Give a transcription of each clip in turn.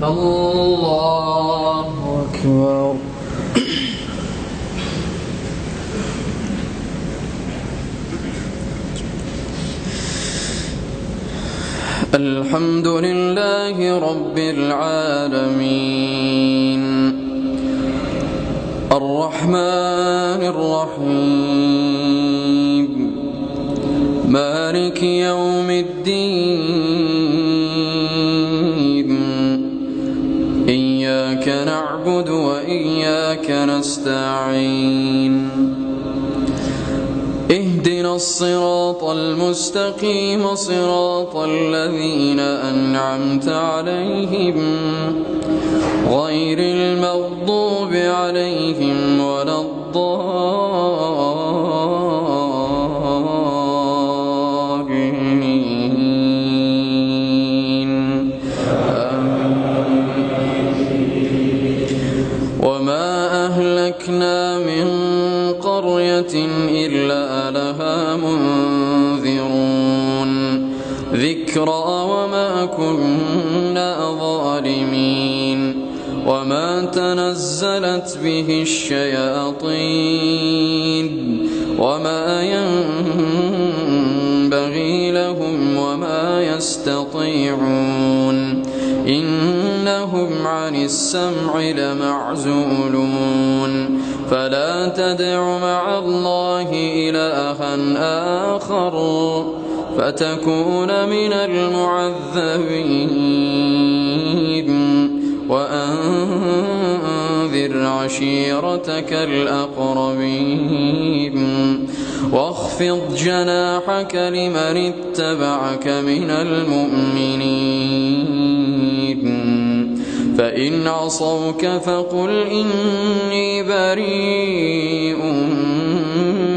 الله أكبر. الحمد لله رب العالمين الرحمن الرحيم مالك يوم الدين إياك نعبد وإياك نستعين اهدنا الصراط المستقيم صراط الذين أنعمت عليهم غير المغضوب عليهم ولا الضالين وما أهلكنا من قرية إلا لها منذرون ذكرى وما كنا ظالمين وما تنزلت به الشياطين وما ينبغي لهم وما يستطيعون إنهم عن السمع لمعزولون فلا تدع مع الله إلها آخر فتكون من المعذبين وأنذر عشيرتك الأقربين واخفض جناحك لمن اتبعك من المؤمنين فإن عصوك فقل إني بريء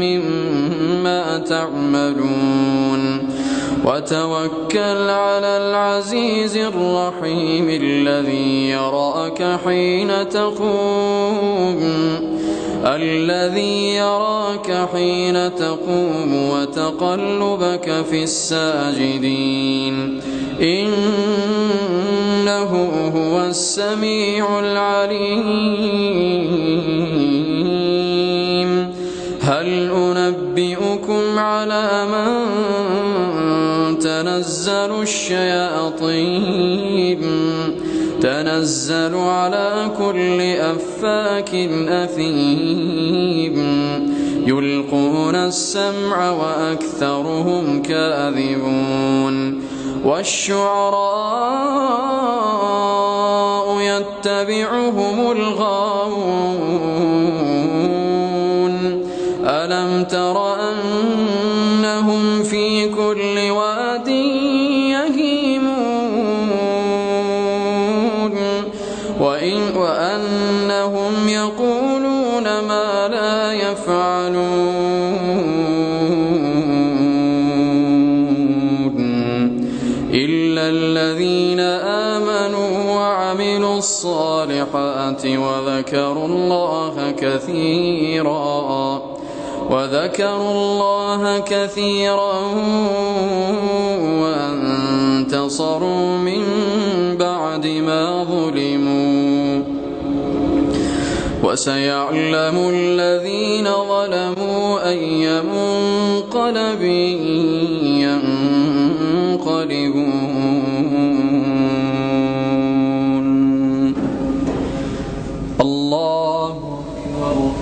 مما تعملون وتوكل على العزيز الرحيم الذي يراك حين تقوم وتقلبك في الساجدين إنه هو السميع العليم هل أنبئكم على من تنزل على كل أفاك أثيم يلقون السمع وأكثرهم كاذبون والشعراء يتبعهم الغاوون ألم تر أنهم في كل واد يهيمون وأنهم يقولون ما لا يفعلون إلا الذين آمنوا وعملوا الصالحات وذكروا الله كثيرا وانتصروا من بعد ما ظلموا وسيعلم الذين ظلموا أي منقلب ينقلبون الله أكبر.